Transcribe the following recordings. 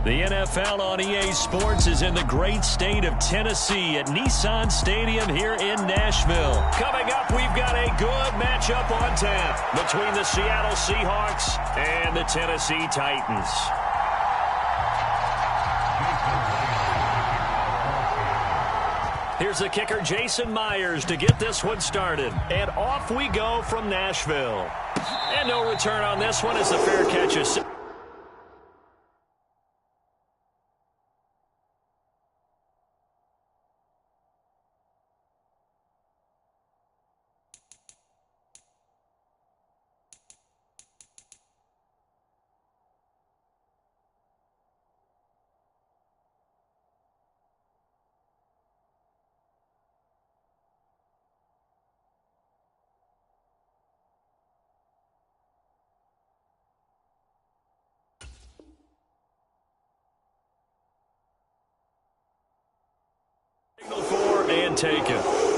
The NFL on EA Sports is in the great state of Tennessee at Nissan Stadium here in Nashville. Coming up, we've got a good matchup on tap between the Seattle Seahawks and the Tennessee Titans. Here's the kicker, Jason Myers, to get this one started. And off we go from Nashville. And no return on this one as the fair catch is... And take it.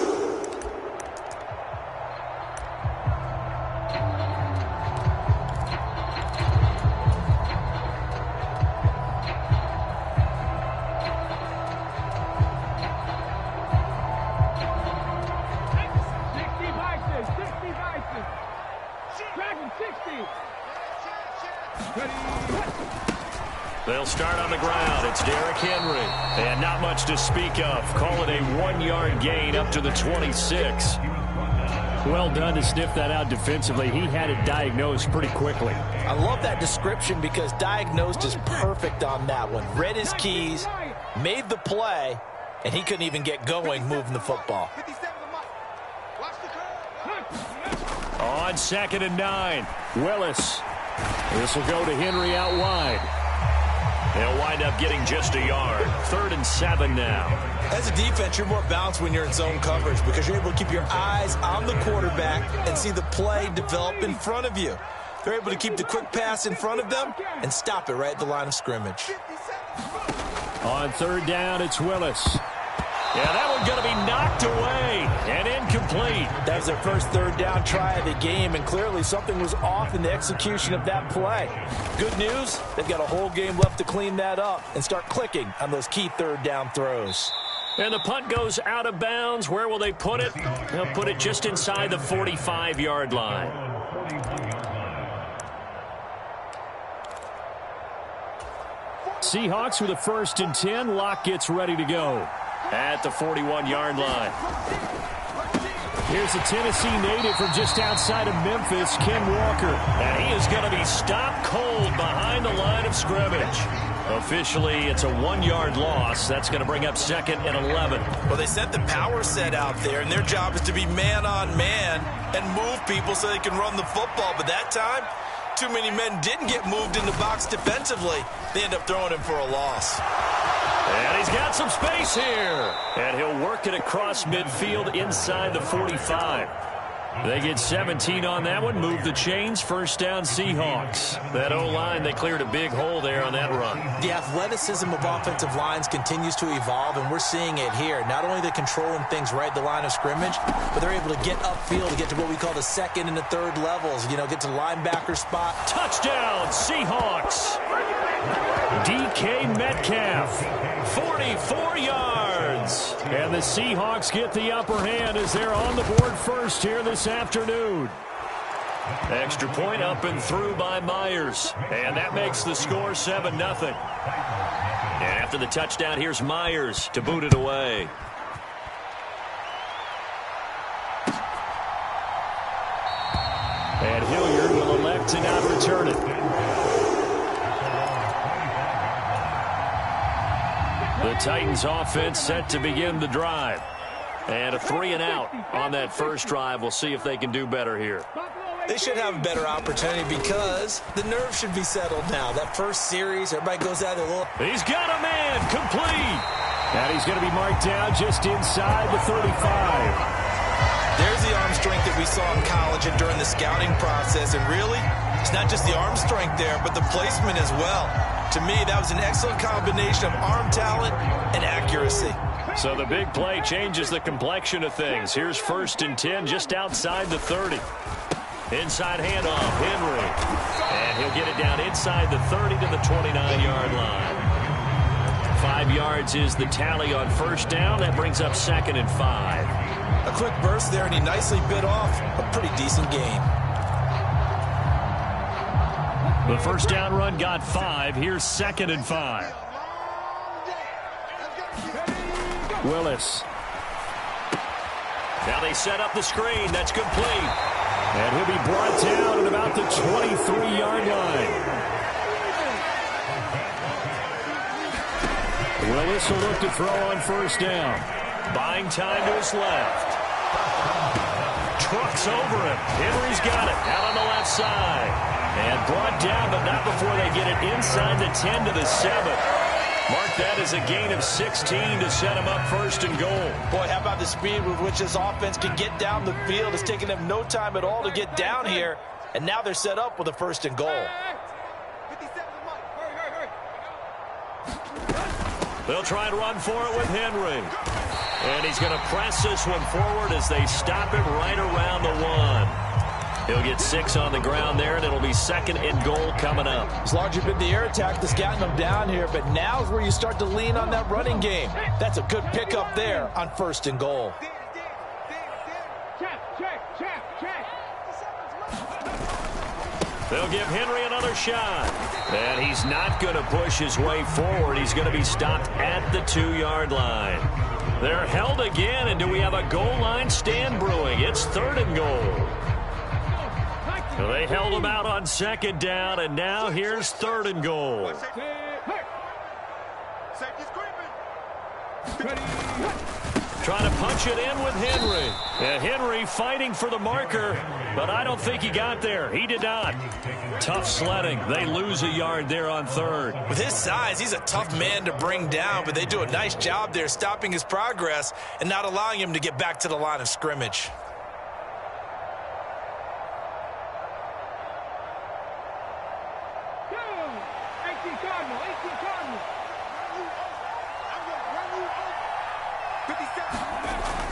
They'll start on the ground. It's Derrick Henry. And not much to speak of. Call it a 1-yard gain up to the 26. Well done to sniff that out defensively. He had it diagnosed pretty quickly. I love that description because diagnosed is perfect on that one. Read his keys, made the play, and he couldn't even get going moving the football. On 2nd and 9, Willis. This will go to Henry out wide. They'll wind up getting just a yard. 3rd and 7 now. As a defense, you're more balanced when you're in zone coverage because you're able to keep your eyes on the quarterback and see the play develop in front of you. They're able to keep the quick pass in front of them and stop it right at the line of scrimmage. On 3rd down, it's Willis. Yeah, that one's going to be knocked away and incomplete. That was their first 3rd down try of the game, and clearly something was off in the execution of that play. Good news, they've got a whole game left to clean that up and start clicking on those key 3rd down throws. And the punt goes out of bounds. Where will they put it? They'll put it just inside the 45-yard line. Seahawks with a 1st and 10. Locke gets ready to go at the 41-yard line. Here's a Tennessee native from just outside of Memphis, Ken Walker. And he is going to be stopped cold behind the line of scrimmage. Officially, it's a 1-yard loss. That's going to bring up 2nd and 11. Well, they sent the power set out there, and their job is to be man-on-man and move people so they can run the football. But that time, too many men didn't get moved in the box defensively. They end up throwing him for a loss. And he's got some space here. And he'll work it across midfield inside the 45. They get 17 on that one. Move the chains. 1st down, Seahawks. That O-line, they cleared a big hole there on that run. The athleticism of offensive lines continues to evolve, and we're seeing it here. Not only are they controlling things right at the line of scrimmage, but they're able to get upfield to get to what we call the 2nd and the 3rd levels. You know, get to the linebacker spot. Touchdown, Seahawks. DK Metcalf, 44 yards. And the Seahawks get the upper hand as they're on the board first here this afternoon. Extra point up and through by Myers. And that makes the score 7-0. And after the touchdown, here's Myers to boot it away. And Hilliard will elect to not return it. The Titans offense set to begin the drive. And a 3-and-out on that first drive. We'll see if they can do better here. They should have a better opportunity because the nerves should be settled now. That first series, everybody goes out there a little. He's got a man, complete. And he's going to be marked down just inside the 35. There's the arm strength that we saw in college and during the scouting process. And really, it's not just the arm strength there, but the placement as well. To me, that was an excellent combination of arm talent and accuracy. So the big play changes the complexion of things. Here's 1st and 10 just outside the 30. Inside handoff, Henry. And he'll get it down inside the 30 to the 29-yard line. 5 yards is the tally on first down. That brings up 2nd and 5. A quick burst there, and he nicely bit off a pretty decent gain. The first down run got 5. Here's 2nd and 5. Willis. Now they set up the screen. That's complete. And he'll be brought down at about the 23-yard line. Willis will look to throw on first down. Buying time to his left. Trucks over him. Henry's got it. Out on the left side. And brought down, but not before they get it inside the 10 to the 7. Mark that as a gain of 16 to set him up 1st and goal. Boy, how about the speed with which this offense can get down the field? It's taken them no time at all to get down here. And now they're set up with a 1st and goal. They'll try and run for it with Henry. And he's going to press this one forward as they stop him right around the 1. He'll get 6 on the ground there, and it'll be 2nd and goal coming up. It's largely been the air attack that's gotten them down here, but now's where you start to lean on that running game. That's a good pickup there on 1st and goal. They'll give Henry another shot. And he's not going to push his way forward. He's going to be stopped at the 2-yard line. They're held again, and do we have a goal line stand brewing? It's 3rd and goal. So they held him out on 2nd down, and now here's 3rd and goal. Trying to punch it in with Henry. And Henry fighting for the marker, but I don't think he got there. He did not. Tough sledding. They lose a yard there on 3rd. With his size, he's a tough man to bring down, but they do a nice job there stopping his progress and not allowing him to get back to the line of scrimmage.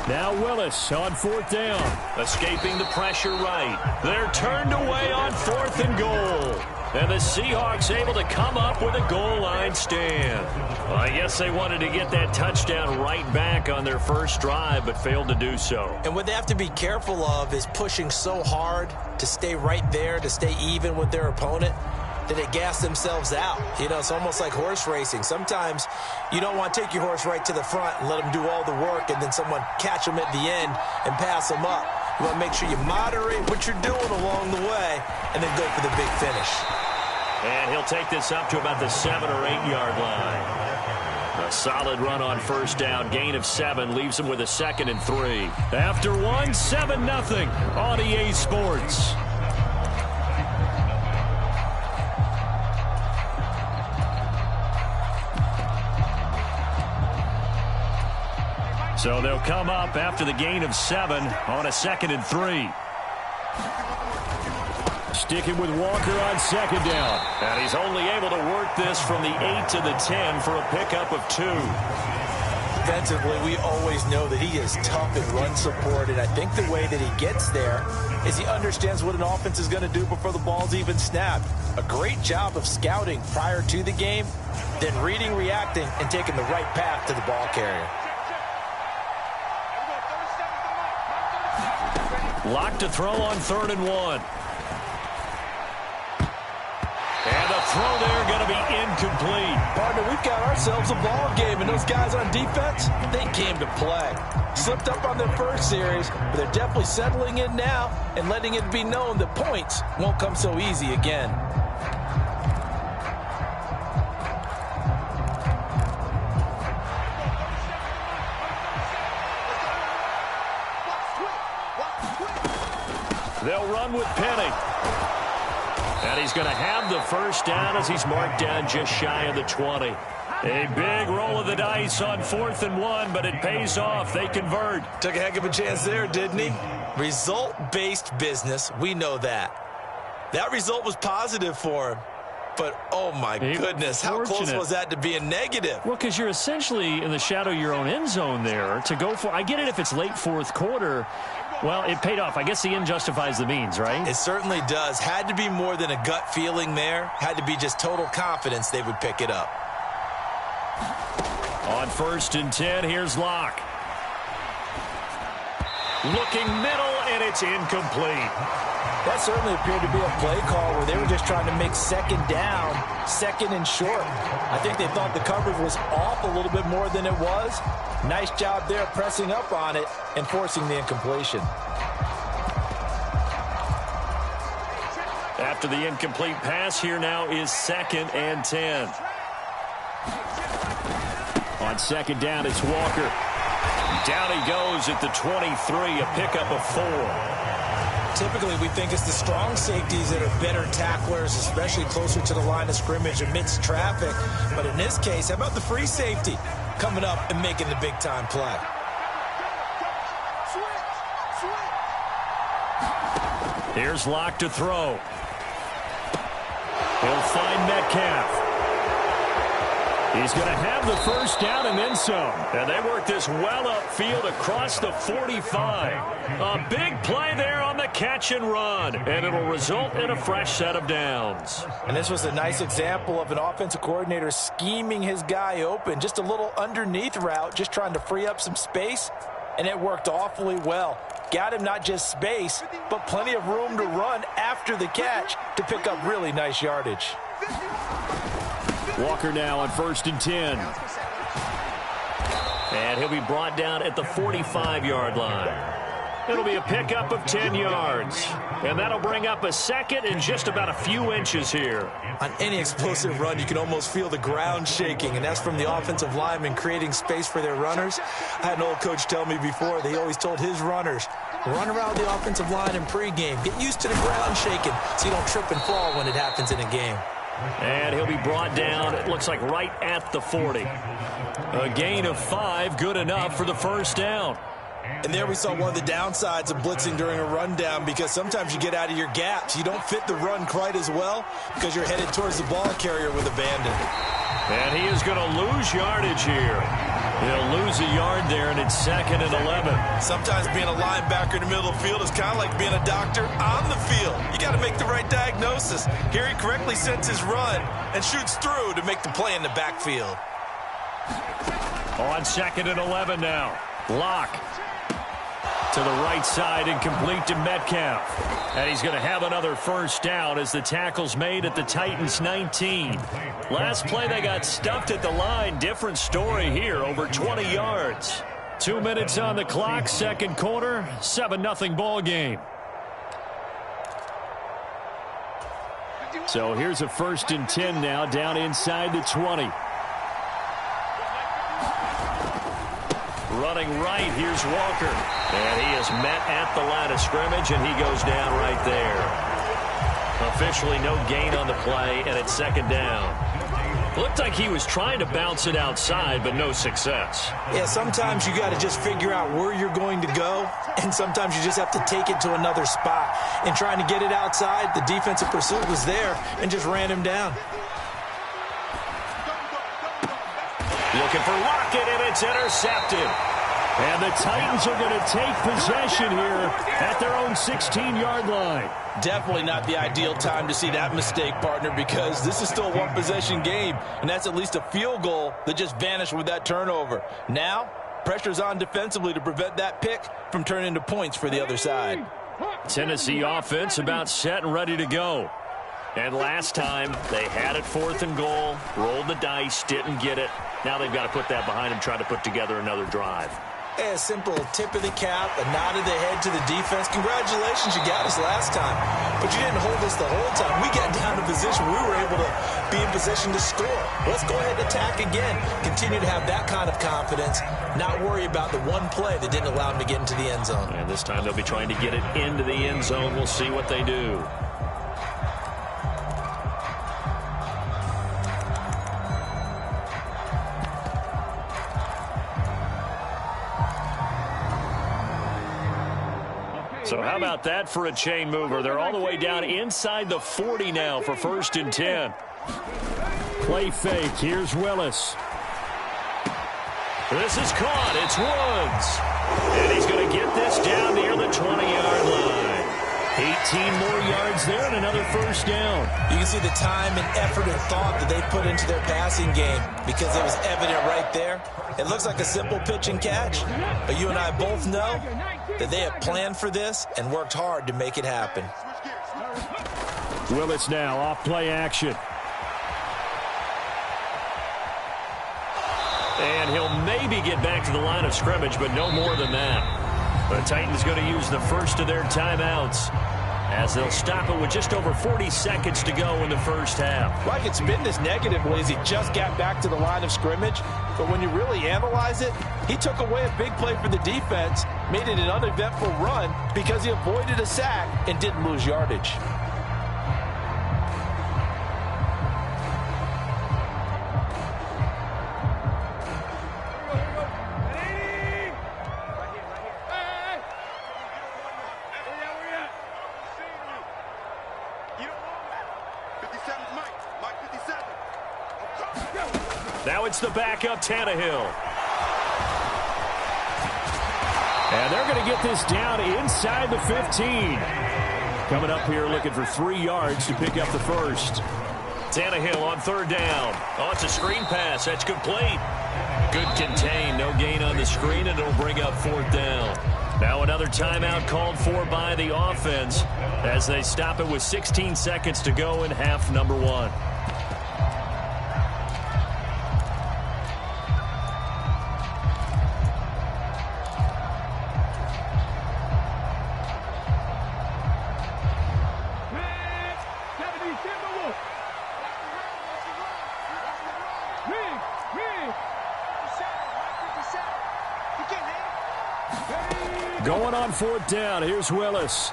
Now Willis on 4th down. Escaping the pressure right. They're turned away on 4th and goal. And the Seahawks able to come up with a goal line stand. Well, I guess they wanted to get that touchdown right back on their first drive, but failed to do so. And what they have to be careful of is pushing so hard to stay right there, to stay even with their opponent, that they gas themselves out. You know, it's almost like horse racing. Sometimes you don't want to take your horse right to the front and let them do all the work and then someone catch them at the end and pass them up. You want to make sure you moderate what you're doing along the way and then go for the big finish. And he'll take this up to about the 7 or 8 yard line. A solid run on first down. Gain of 7 leaves him with a 2nd and 3. After 1, 7-0 on EA Sports. So they'll come up after the gain of 7 on a 2nd and 3. Sticking with Walker on 2nd down. And he's only able to work this from the 8 to the 10 for a pickup of 2. Defensively, we always know that he is tough in run support, and I think the way that he gets there is he understands what an offense is going to do before the ball's even snapped. A great job of scouting prior to the game, then reading, reacting, and taking the right path to the ball carrier. Locked to throw on 3rd and 1. And the throw there going to be incomplete. Partner, we've got ourselves a ball game, and those guys on defense, they came to play. Slipped up on their first series, but they're definitely settling in now and letting it be known that points won't come so easy again. They'll run with Penny. And he's going to have the first down as he's marked down just shy of the 20. A big roll of the dice on 4th and 1, but it pays off. They convert. Took a heck of a chance there, didn't he? Result-based business, we know that. That result was positive for him. But, oh, my goodness, how close was that to being negative? Well, because you're essentially in the shadow of your own end zone there to go for. I get it if it's late 4th quarter. Well, it paid off. I guess the end justifies the means, right? It certainly does. Had to be more than a gut feeling there. Had to be just total confidence they would pick it up. On 1st and 10, here's Locke. Looking middle, and it's incomplete. That certainly appeared to be a play call where they were just trying to make second down, second and short. I think they thought the coverage was off a little bit more than it was. Nice job there pressing up on it and forcing the incompletion. After the incomplete pass, here now is 2nd and 10. On 2nd down, it's Walker. Down he goes at the 23, a pickup of 4. Typically, we think it's the strong safeties that are better tacklers, especially closer to the line of scrimmage amidst traffic. But in this case, how about the free safety coming up and making the big-time play? Here's Locke to throw. He'll find Metcalf. He's going to have the first down and then some. And they work this well upfield across the 45. A big play there on the catch and run. And it'll result in a fresh set of downs. And this was a nice example of an offensive coordinator scheming his guy open. Just a little underneath route, just trying to free up some space. And it worked awfully well. Got him not just space, but plenty of room to run after the catch to pick up really nice yardage. Walker now on 1st and 10. And he'll be brought down at the 45-yard line. It'll be a pickup of 10 yards. And that'll bring up a second and just about a few inches here. On any explosive run, you can almost feel the ground shaking, and that's from the offensive linemen creating space for their runners. I had an old coach tell me before, they always told his runners, run around the offensive line in pregame. Get used to the ground shaking so you don't trip and fall when it happens in a game. And he'll be brought down, it looks like right at the 40. A gain of 5, good enough for the first down. And there we saw one of the downsides of blitzing during a rundown, because sometimes you get out of your gaps. You don't fit the run quite as well because you're headed towards the ball carrier with abandon. And he is going to lose yardage here. He'll lose a yard there, and it's 2nd and 11. Sometimes being a linebacker in the middle of the field is kind of like being a doctor on the field. You got to make the right diagnosis. Here he correctly sets his run and shoots through to make the play in the backfield. On 2nd and 11 now. Locke to the right side and complete to Metcalf. And he's going to have another first down as the tackle's made at the Titans' 19. Last play they got stuffed at the line. Different story here, over 20 yards. 2 minutes on the clock, second quarter, 7-0 ball game. So here's a 1st and 10 now, down inside the 20. Running right, here's Walker. And he is met at the line of scrimmage, and he goes down right there. Officially no gain on the play, and it's 2nd down. Looked like he was trying to bounce it outside, but no success. Yeah, sometimes you got to just figure out where you're going to go, and sometimes you just have to take it to another spot. And trying to get it outside, the defensive pursuit was there and just ran him down. Looking for Lockett, and it's intercepted. And the Titans are going to take possession here at their own 16-yard line. Definitely not the ideal time to see that mistake, partner, because this is still a one-possession game, and that's at least a field goal that just vanished with that turnover. Now, pressure's on defensively to prevent that pick from turning into points for the other side. Tennessee offense about set and ready to go. And last time, they had it 4th and goal, rolled the dice, didn't get it. Now they've got to put that behind them, try to put together another drive. A simple tip of the cap, a nod of the head to the defense. Congratulations, you got us last time. But you didn't hold us the whole time. We got down to position. We were able to be in position to score. Let's go ahead and attack again. Continue to have that kind of confidence. Not worry about the one play that didn't allow them to get into the end zone. And this time they'll be trying to get it into the end zone. We'll see what they do. So how about that for a chain mover? They're all the way down inside the 40 now for 1st and 10. Play fake. Here's Willis. This is caught. It's Woods. And he's going to get this down near the 20-yard line. 18 more yards there and another first down. You can see the time and effort and thought that they put into their passing game because it was evident right there. It looks like a simple pitch and catch, but you and I both know that they have planned for this and worked hard to make it happen. Willis now off play action. And he'll maybe get back to the line of scrimmage, but no more than that. The Titans going to use the first of their timeouts as they'll stop it with just over 40 seconds to go in the first half. Well, I could spin this negatively as he just got back to the line of scrimmage, but when you really analyze it, he took away a big play for the defense, made it an uneventful run because he avoided a sack and didn't lose yardage. Now it's the backup, Tannehill. And they're going to get this down inside the 15. Coming up here looking for 3 yards to pick up the first. Tannehill on third down. Oh, it's a screen pass. That's complete. Good contain. No gain on the screen, and it'll bring up fourth down. Now another timeout called for by the offense as they stop it with 16 seconds to go in half number 1. Going on fourth down. Here's Willis.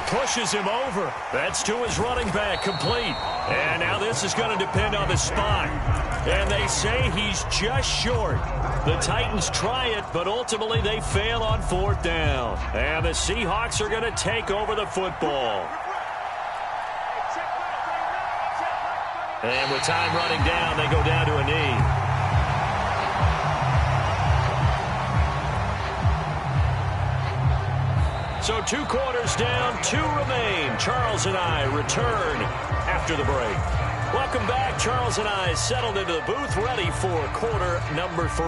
Pushes him over. That's to his running back. Complete. And now this is going to depend on the spot. And they say he's just short. The Titans try it, but ultimately they fail on fourth down. And the Seahawks are going to take over the football. And with time running down, they go down to a knee. So 2 quarters down, 2 remain. Charles and I return after the break. Welcome back. Charles and I settled into the booth, ready for quarter number 3.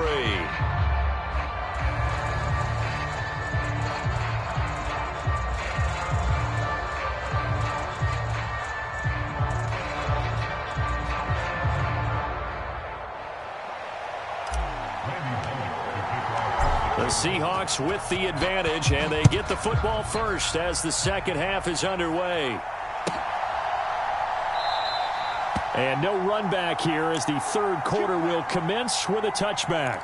The Seahawks with the advantage, and they get the football first as the second half is underway. And no run back here as the third quarter will commence with a touchback.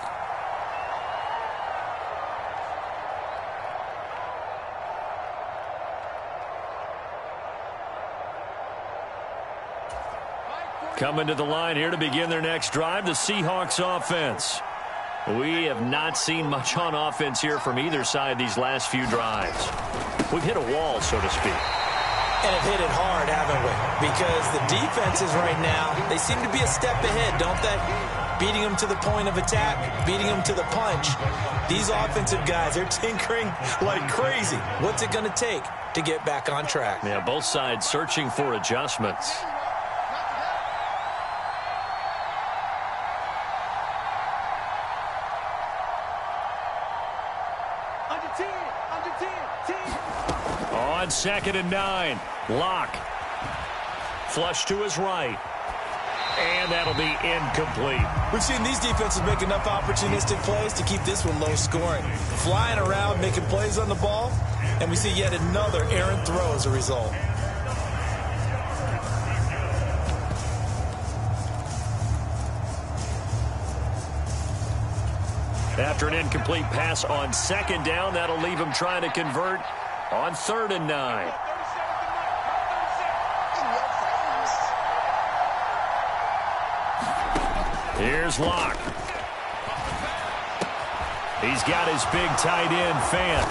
Coming to the line here to begin their next drive, the Seahawks offense. We have not seen much on offense here from either side these last few drives. We've hit a wall, so to speak. And have hit it hard, haven't we? Because the defenses right now, they seem to be a step ahead, don't they? Beating them to the point of attack, beating them to the punch. These offensive guys, they're tinkering like crazy. What's it going to take to get back on track? Yeah, both sides searching for adjustments. On 2nd and 9, Locke. Flush to his right. And that'll be incomplete. We've seen these defenses make enough opportunistic plays to keep this one low scoring. Flying around, making plays on the ball, and we see yet another errant throw as a result. After an incomplete pass on 2nd down, that'll leave him trying to convert on 3rd and 9. Here's Locke. He's got his big tight end, Fant.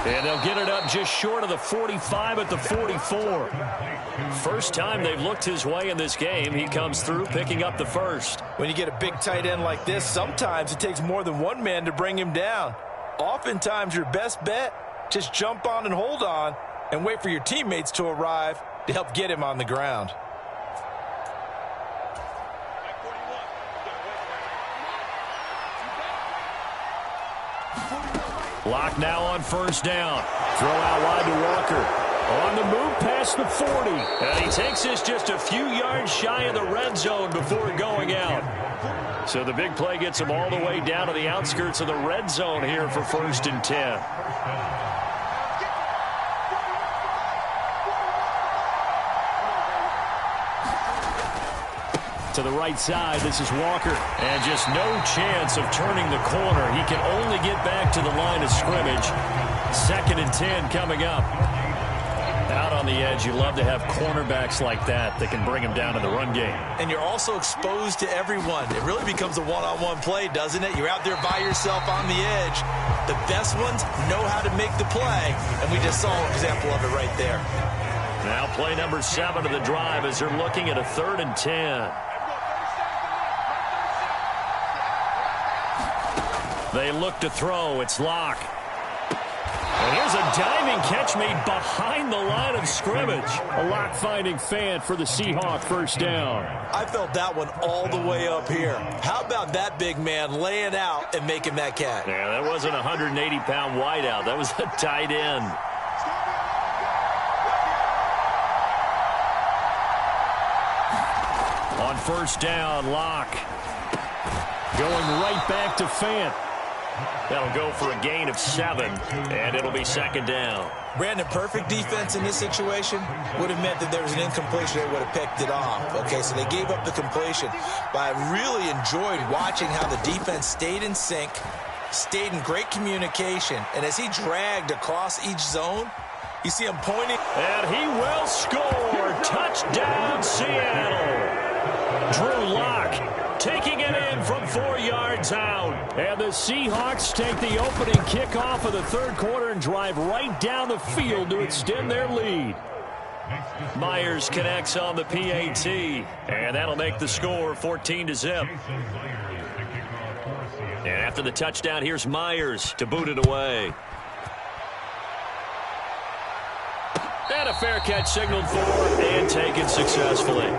And they'll get it up just short of the 45 at the 44. First time they've looked his way in this game. He comes through picking up the first. When you get a big tight end like this, sometimes it takes more than one man to bring him down. Oftentimes your best bet Just jump on and hold on and wait for your teammates to arrive to help get him on the ground. Lock now on first down. Throw out wide to Walker. On the move past the 40. And he takes this just a few yards shy of the red zone before going out. So the big play gets him all the way down to the outskirts of the red zone here for 1st and 10. To the right side, this is Walker. And just no chance of turning the corner. He can only get back to the line of scrimmage. 2nd and 10 coming up. Out on the edge, you love to have cornerbacks like that can bring him down in the run game. And you're also exposed to everyone. It really becomes a one-on-one play, doesn't it? You're out there by yourself on the edge. The best ones know how to make the play, and we just saw an example of it right there. Now play number 7 of the drive as they're looking at a 3rd and 10. They look to throw. It's Locke. And here's a diving catch made behind the line of scrimmage. A Locke-finding fan for the Seahawk first down. I felt that one all the way up here. How about that big man laying out and making that catch? Yeah, that wasn't a 180-pound wideout. That was a tight end. On first down, Locke. Going right back to Fant. That'll go for a gain of 7, and it'll be 2nd down. Brandon, perfect defense in this situation would have meant that there was an incompletion. They would have picked it off. Okay, so they gave up the completion. But I really enjoyed watching how the defense stayed in sync, stayed in great communication, and as he dragged across each zone, you see him pointing. And he will score. Touchdown, Seattle. Drew Lock taking it in from 4 yards out. And the Seahawks take the opening kickoff of the 3rd quarter and drive right down the field to extend their lead. Myers connects on the PAT, and that'll make the score 14-0. And after the touchdown, here's Myers to boot it away. And a fair catch signaled for and taken successfully.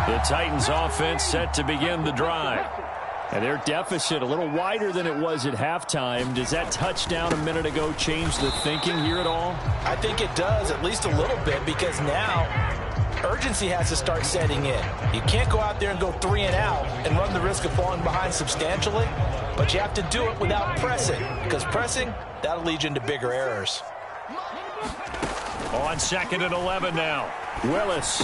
The Titans offense set to begin the drive. And their deficit a little wider than it was at halftime. Does that touchdown a minute ago change the thinking here at all? I think it does, at least a little bit, because now urgency has to start setting in. You can't go out there and go 3 and out and run the risk of falling behind substantially, but you have to do it without pressing, because pressing, that'll lead you into bigger errors. On 2nd and 11 now. Willis.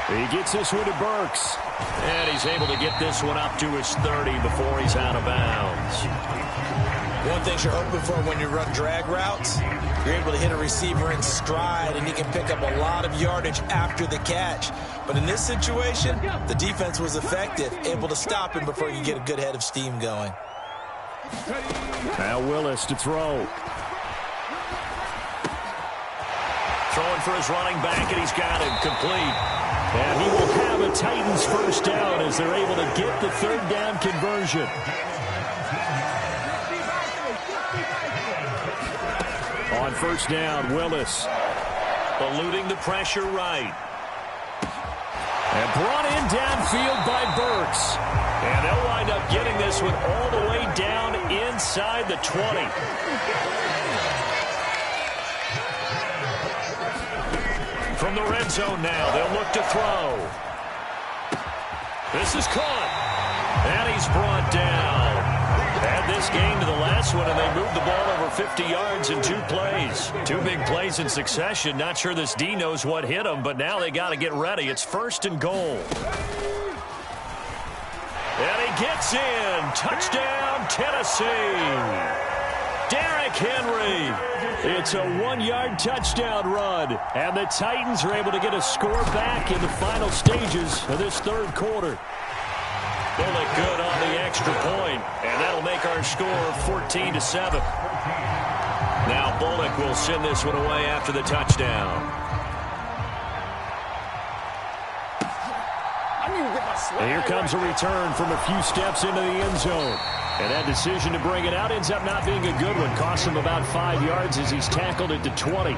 He gets this one to Burks. And he's able to get this one up to his 30 before he's out of bounds. One thing you're hoping for when you run drag routes, you're able to hit a receiver in stride, and he can pick up a lot of yardage after the catch. But in this situation, the defense was effective, able to stop him before he could get a good head of steam going. Now Willis to throw. Throwing for his running back, and he's got him complete. And he will have a Titans first down as they're able to get the 3rd down conversion. On first down, Willis. Eluding the pressure right. And brought in downfield by Burks. And they'll wind up getting this one all the way down inside the 20. From the red zone now, they'll look to throw. This is caught. And he's brought down. Add this game to the last one, and they moved the ball over 50 yards in 2 plays. 2 big plays in succession. Not sure this D knows what hit him, but now they got to get ready. It's 1st and goal. And he gets in. Touchdown, Tennessee. Derrick Henry. It's a 1-yard touchdown run. And the Titans are able to get a score back in the final stages of this 3rd quarter. Bullock good on the extra point, and that'll make our score 14-7. Now Bullock will send this one away after the touchdown. And here comes a return from a few steps into the end zone. And that decision to bring it out ends up not being a good one. Costs him about 5 yards as he's tackled it to 20.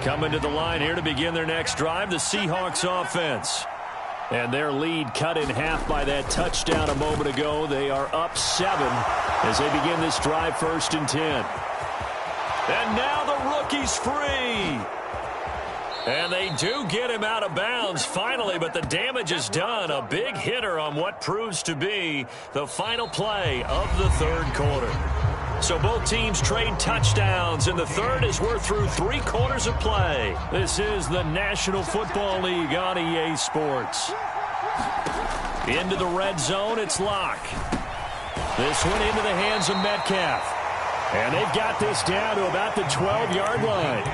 Coming to the line here to begin their next drive, the Seahawks offense. And their lead cut in half by that touchdown a moment ago. They are up 7 as they begin this drive, 1st and 10. And now the rookie's free. And they do get him out of bounds finally, but the damage is done. A big hitter on what proves to be the final play of the third quarter. So both teams trade touchdowns, and the third as we're through 3 quarters of play. This is the National Football League on EA Sports. Into the red zone, it's Locke. This one into the hands of Metcalf. And they've got this down to about the 12-yard line.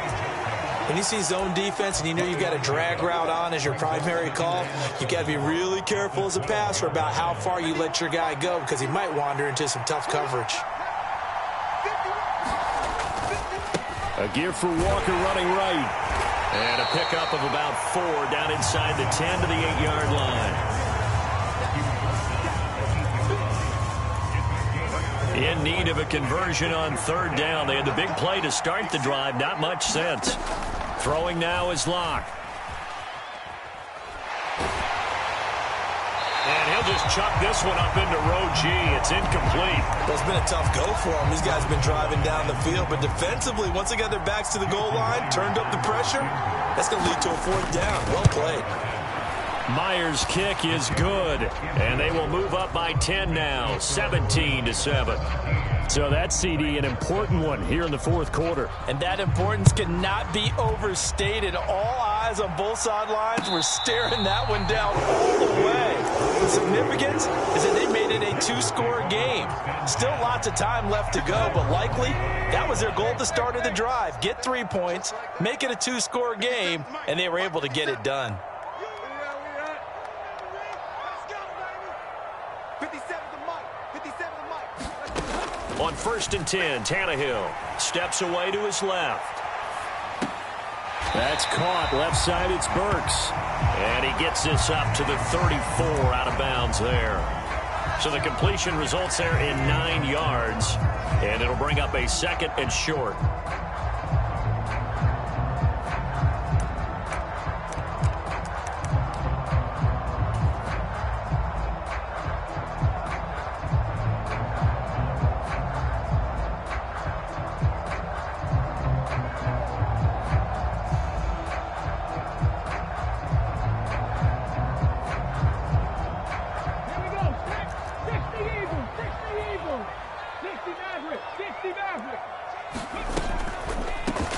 When you see zone defense and you know you've got a drag route on as your primary call, you've got to be really careful as a passer about how far you let your guy go because he might wander into some tough coverage. A give for Walker running right. And a pickup of about 4 down inside the 10 to the 8-yard line. In need of a conversion on third down. They had the big play to start the drive. Not much sense. Throwing now is Locke. And he'll just chuck this one up into row G. It's incomplete. Well, it's been a tough go for them. These guys have been driving down the field. But defensively, once they got their backs to the goal line, turned up the pressure, that's going to lead to a 4th down. Well played. Myers' kick is good, and they will move up by 10 now, 17-7. So that CD, an important one here in the 4th quarter. And that importance cannot be overstated. All eyes on both sidelines were staring that one down all the way. The significance is that they made it a 2-score game. Still lots of time left to go, but likely that was their goal at the start of the drive. Get 3 points, make it a 2-score game, and they were able to get it done. On 1st and 10, Tannehill steps away to his left. That's caught. Left side, it's Burks. And he gets this up to the 34 out of bounds there. So the completion results there in 9 yards. And it'll bring up a 2nd and short.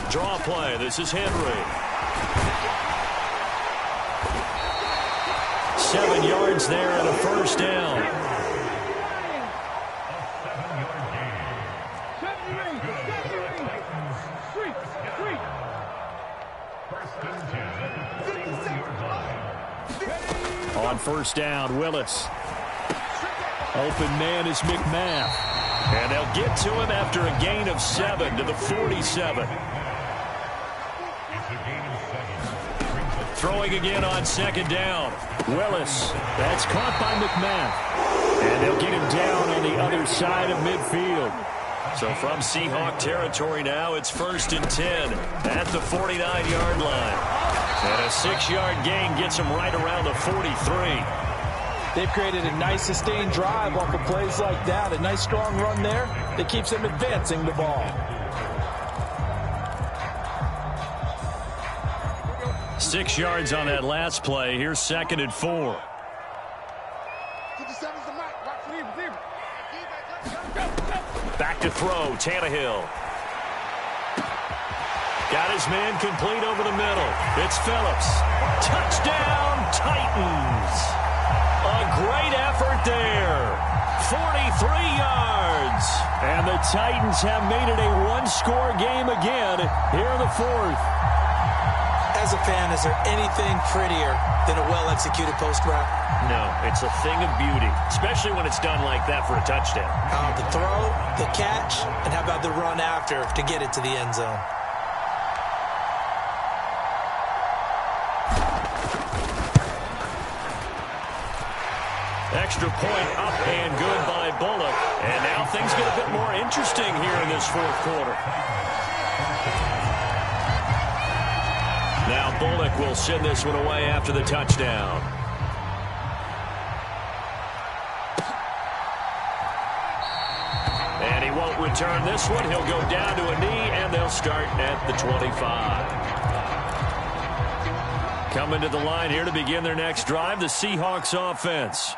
Draw play. This is Henry. 7 yards there and a 1st down. On 1st down, Willis. Open man is McMath. And they'll get to him after a gain of 7 to the 47. Throwing again on 2nd down. Willis. That's caught by McMath. And they'll get him down on the other side of midfield. So from Seahawk territory now, it's 1st and 10 at the 49-yard line. And a 6-yard gain gets him right around the 43. They've created a nice sustained drive off of plays like that. A nice strong run there that keeps them advancing the ball. 6 yards on that last play. Here's 2nd and 4. Back to throw, Tannehill. Got his man complete over the middle. It's Phillips. Touchdown, Titans. A great effort there. 43 yards. And the Titans have made it a 1-score game again here in the 4th. As a fan, is there anything prettier than a well-executed post route? No, it's a thing of beauty, especially when it's done like that for a touchdown. The throw, the catch, and how about the run after to get it to the end zone? Extra point up and good by Bullock. And now things get a bit more interesting here in this fourth quarter. Now Bullock will send this one away after the touchdown. And he won't return this one. He'll go down to a knee, and they'll start at the 25. Coming to the line here to begin their next drive, the Seahawks offense.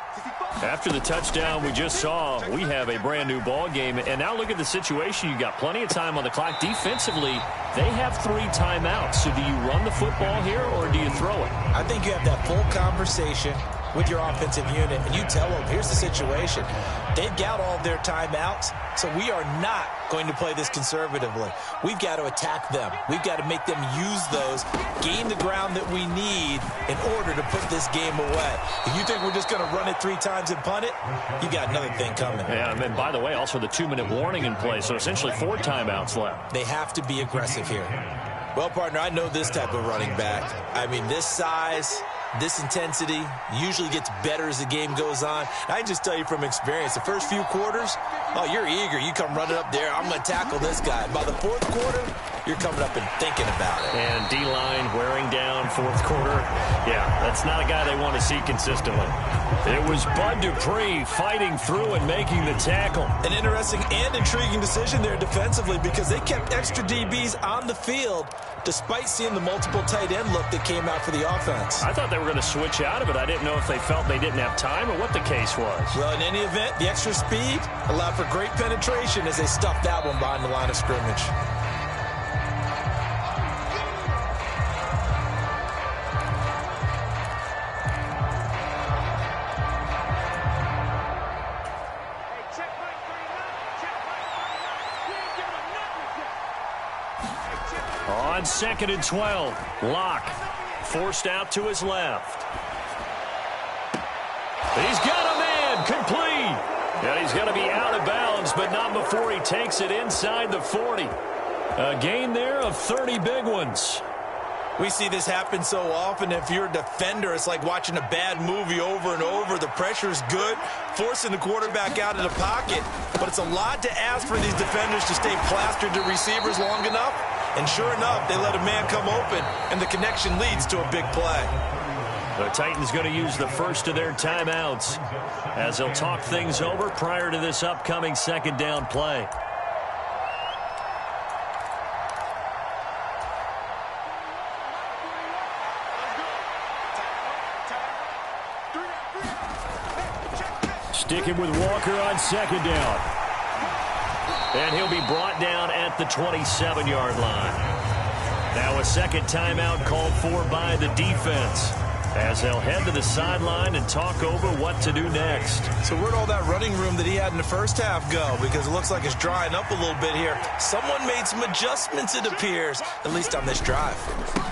After the touchdown we just saw, we have a brand-new ball game. And now look at the situation. You've got plenty of time on the clock. Defensively, they have 3 timeouts. So do you run the football here, or do you throw it? I think you have that full conversation with your offensive unit, and you tell them, here's the situation. They've got all of their timeouts, so we are not going to play this conservatively. We've got to attack them. We've got to make them use those, gain the ground that we need in order to put this game away. If you think we're just going to run it 3 times and punt it, you got another thing coming. Yeah, and by the way, also the 2-minute warning in play, so essentially 4 timeouts left. They have to be aggressive here. Well, partner, I know this type of running back. I mean, this size, this intensity usually gets better as the game goes on. I can just tell you from experience, the first few quarters, oh, you're eager. You come running up there, I'm going to tackle this guy. By the fourth quarter, you're coming up and thinking about it. And D-line wearing down fourth quarter. Yeah, that's not a guy they want to see consistently. It was Bud Dupree fighting through and making the tackle. An interesting and intriguing decision there defensively, because they kept extra DBs on the field despite seeing the multiple tight end look that came out for the offense. I thought they were going to switch out of it. I didn't know if they felt they didn't have time or what the case was. Well, in any event, the extra speed allowed for great penetration as they stuffed that one behind the line of scrimmage. On 2nd and 12, Locke forced out to his left. He's got a man, complete. And he's going to be out of bounds, but not before he takes it inside the 40. A gain there of 30 big ones. We see this happen so often. If you're a defender, it's like watching a bad movie over and over. The pressure's good, forcing the quarterback out of the pocket. But it's a lot to ask for these defenders to stay plastered to receivers long enough. And sure enough, they let a man come open, and the connection leads to a big play. The Titans going to use the first of their timeouts as they'll talk things over prior to this upcoming 2nd down play. Sticking with Walker on 2nd down. And he'll be brought down at the 27-yard line. Now a second timeout called for by the defense as they'll head to the sideline and talk over what to do next. So where'd all that running room that he had in the first half go? Because it looks like it's drying up a little bit here. Someone made some adjustments, it appears, at least on this drive.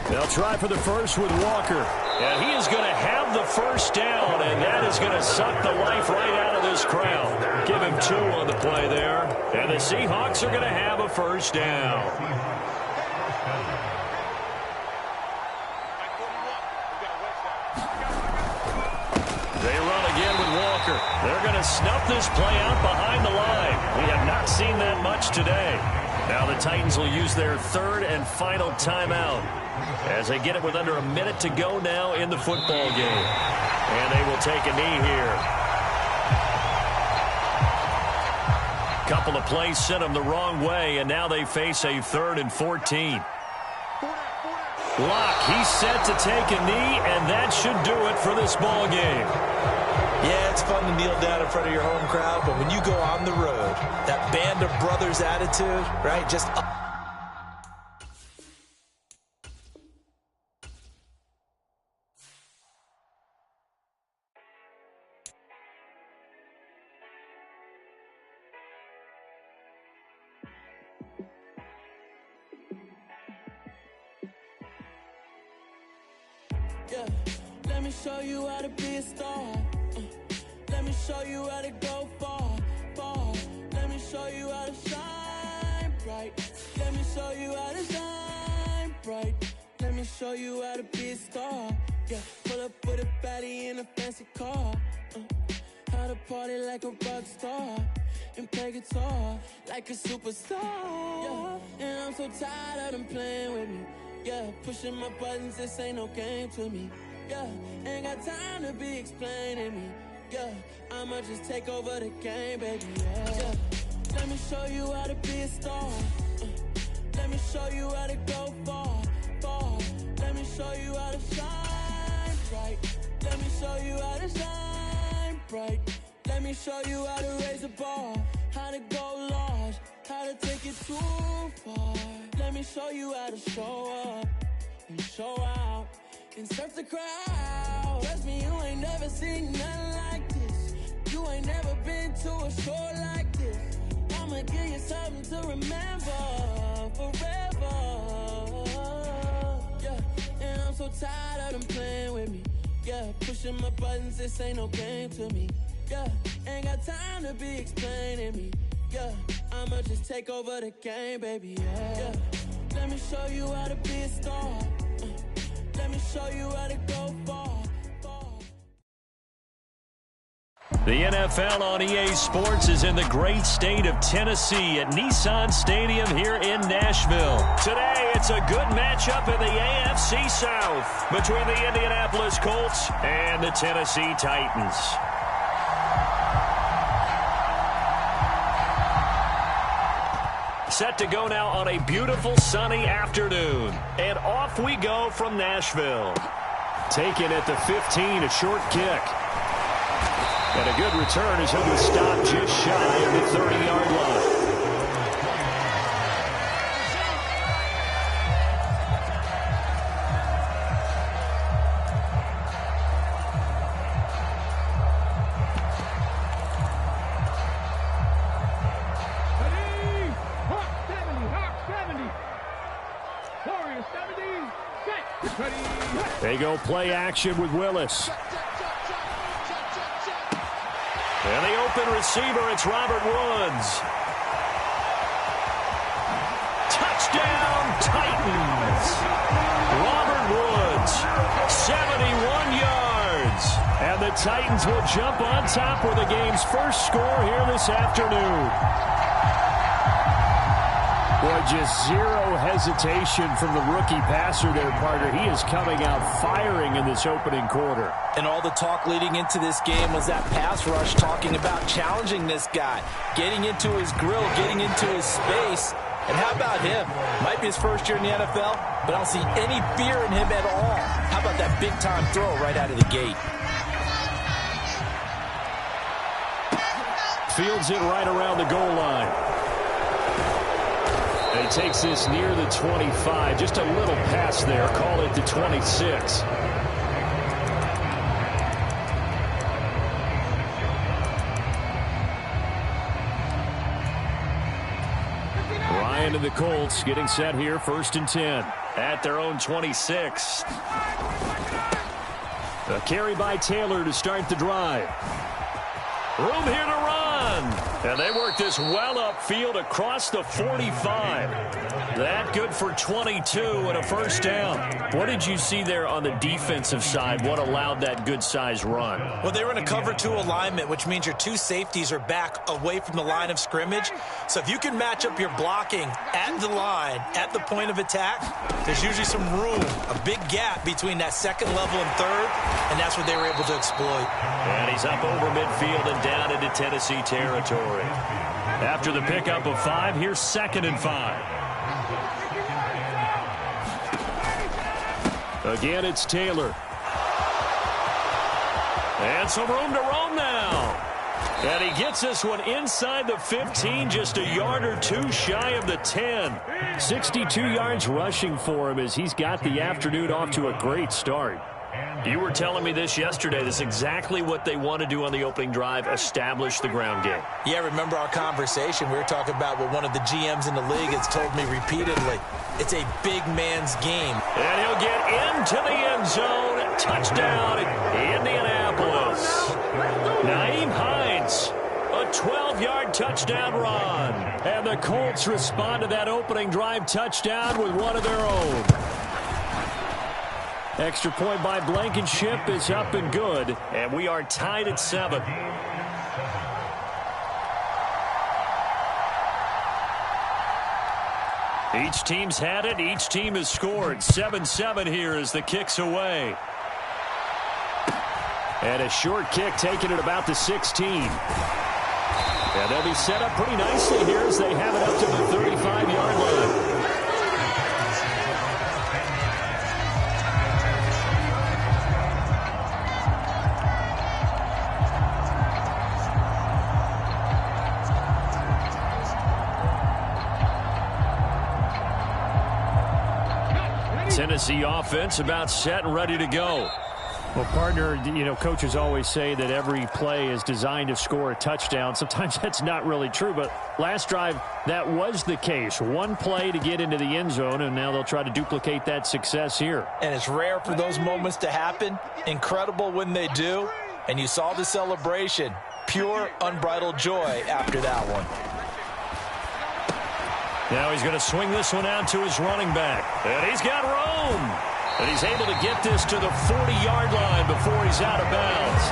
They'll try for the first with Walker. And he is going to have the first down, and that is going to suck the life right out of this crowd. Give him 2 on the play there. And the Seahawks are going to have a first down. They run again with Walker. They're going to snuff this play out behind the line. We have not seen that much today. Now the Titans will use their 3rd and final timeout as they get it with under a minute to go now in the football game. And they will take a knee here. Couple of plays sent them the wrong way, and now they face a 3rd and 14. Locke, he's set to take a knee, and that should do it for this ball game. Yeah, it's fun to kneel down in front of your home crowd, but when you go on the road, that band of brothers attitude, right, just yeah. Let me show you how to be a star. Let me show you how to go far, far. Let me show you how to shine bright. Let me show you how to shine bright. Let me show you how to be a star. Yeah, pull up with a baddie in a fancy car. out to party like a rock star and play guitar like a superstar. Yeah, and I'm so tired of them playing with me. Yeah, pushing my buttons, this ain't no game to me. Yeah, ain't got time to be explaining me. Yeah, I'ma just take over the game, baby. Yeah. Let me show you how to be a star. Let me show you how to go far, far. Let me show you how to shine bright. Let me show you how to shine bright. Let me show you how to raise a bar, how to go large, how to take it too far. Let me show you how to show up and show out and surf the crowd. Trust me, you ain't never seen nothing like this. You ain't never been to a show like this. I'ma give you something to remember forever. Yeah, and I'm so tired of them playing with me. Yeah, pushing my buttons, this ain't no game to me. Yeah, ain't got time to be explaining me. Yeah, I'ma just take over the game, baby. Yeah, let me show you how to be a star. Let me show you how to go far. The NFL on EA Sports is in the great state of Tennessee at Nissan Stadium here in Nashville. Today, it's a good matchup in the AFC South between the Indianapolis Colts and the Tennessee Titans. Set to go now on a beautiful sunny afternoon. And off we go from Nashville. Taken at the 15, a short kick. And a good return as he'll be stopped just shy of the 30-yard line. They go play action with Willis. And the open receiver, it's Robert Woods. Touchdown, Titans. Robert Woods, 71 yards. And the Titans will jump on top with the game's first score here this afternoon. Boy, just zero hesitation from the rookie passer there, partner. He is coming out firing in this opening quarter. And all the talk leading into this game was that pass rush talking about challenging this guy, getting into his grill, getting into his space. And how about him? Might be his first year in the NFL, but I don't see any fear in him at all. How about that big-time throw right out of the gate? Fields it right around the goal line. And he takes this near the 25. Just a little pass there. Call it the 26. Ryan and the Colts getting set here, 1st and 10 at their own 26. A carry by Taylor to start the drive. Room here to run. And they work this well upfield across the 45. That good for 22 and a first down. What did you see there on the defensive side? What allowed that good-sized run? Well, they were in a cover 2 alignment, which means your 2 safeties are back away from the line of scrimmage. So if you can match up your blocking at the line, at the point of attack, there's usually some room, a big gap between that second level and third, and that's what they were able to exploit. And he's up over midfield and down into Tennessee territory. After the pickup of 5, here's 2nd and 5. Again, it's Taylor. And some room to roam now. And he gets this one inside the 15, just a yard or 2 shy of the 10. 62 yards rushing for him as he's got the afternoon off to a great start. You were telling me this yesterday. This is exactly what they want to do on the opening drive, establish the ground game. Yeah, remember our conversation? We were talking about what one of the GMs in the league has told me repeatedly. It's a big man's game. And he'll get into the end zone. Touchdown, Indianapolis. Nyheim Hines, a 12-yard touchdown run. And the Colts respond to that opening drive touchdown with one of their own. Extra point by Blankenship is up and good, and we are tied at 7. Each team's had it. Each team has scored. 7-7 here as the kick's away. And a short kick taken at about the 16. And they'll be set up pretty nicely here as they have it up to the 35-yard line. Tennessee offense about set and ready to go. Well, partner, coaches always say that every play is designed to score a touchdown. Sometimes that's not really true, but last drive, that was the case. One play to get into the end zone, and now they'll try to duplicate that success here. And it's rare for those moments to happen. Incredible when they do. And you saw the celebration. Pure, unbridled joy after that one. Now he's going to swing this one out to his running back. And he's got room. And he's able to get this to the 40-yard line before he's out of bounds.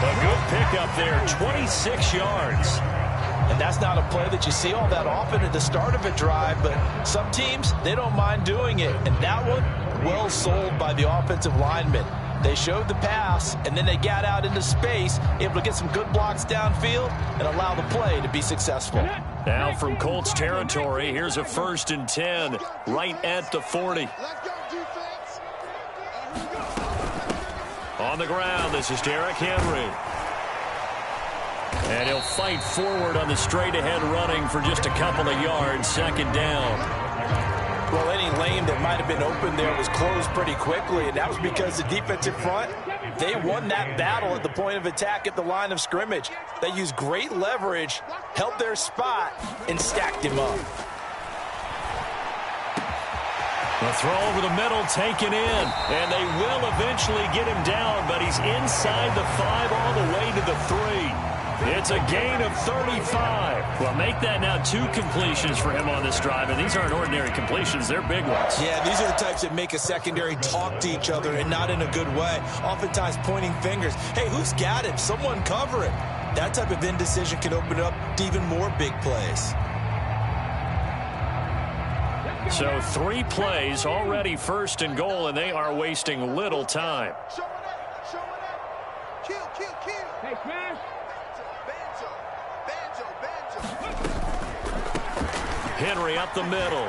A good pickup there, 26 yards. And that's not a play that you see all that often at the start of a drive, but some teams, they don't mind doing it. And that one, well sold by the offensive lineman. They showed the pass, and then they got out into space, able to get some good blocks downfield and allow the play to be successful. Now from Colts territory, here's a 1st and 10 right at the 40. On the ground, this is Derrick Henry. And he'll fight forward on the straight-ahead running for just a couple of yards, 2nd down. Well, any lane that might have been open there was closed pretty quickly, and that was because the defensive front, they won that battle at the point of attack at the line of scrimmage. They used great leverage, held their spot, and stacked him up. The throw over the middle taken in, and they will eventually get him down, but he's inside the 5 all the way to the 3. It's a gain of 35. Well, make that now 2 completions for him on this drive, and these aren't ordinary completions. They're big ones. Yeah, these are the types that make a secondary talk to each other and not in a good way. Oftentimes pointing fingers. Hey, who's got it? Someone cover it. That type of indecision can open up to even more big plays. So 3 plays already 1st and goal, and they are wasting little time. Hey, smash. Henry up the middle.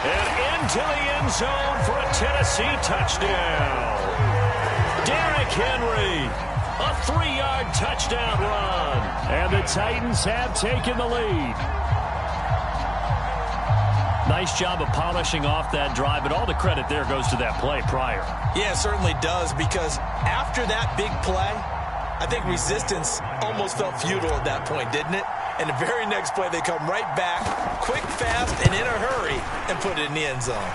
And into the end zone for a Tennessee touchdown. Derrick Henry, a 3-yard touchdown run. And the Titans have taken the lead. Nice job of polishing off that drive, but all the credit there goes to that play prior. Yeah, it certainly does, because after that big play, I think resistance almost felt futile at that point, didn't it? And the very next play, they come right back, quick, fast, and in a hurry, and put it in the end zone.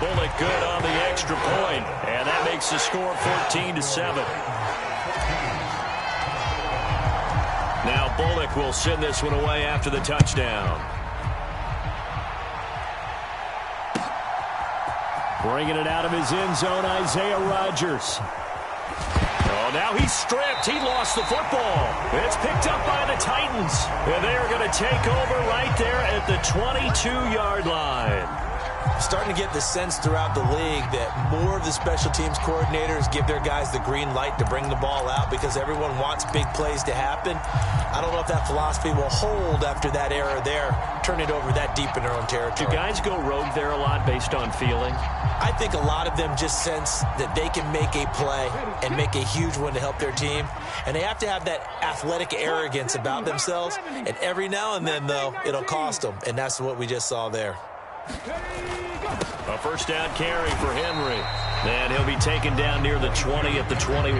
Bullock good on the extra point, and that makes the score 14-7. Now Bullock will send this one away after the touchdown. Bringing it out of his end zone, Isaiah Rodgers. Oh, now he's stripped. He lost the football. It's picked up by the Titans. And they are going to take over right there at the 22-yard line. Starting to get the sense throughout the league that more of the special teams coordinators give their guys the green light to bring the ball out because everyone wants big plays to happen. I don't know if that philosophy will hold after that error there. Turn it over that deep in their own territory. Do guys go rogue there a lot based on feeling? I think a lot of them just sense that they can make a play and make a huge one to help their team. And they have to have that athletic arrogance about themselves. And every now and then, though, it'll cost them. And that's what we just saw there. A 1st down carry for Henry. And he'll be taken down near the 20 at the 21.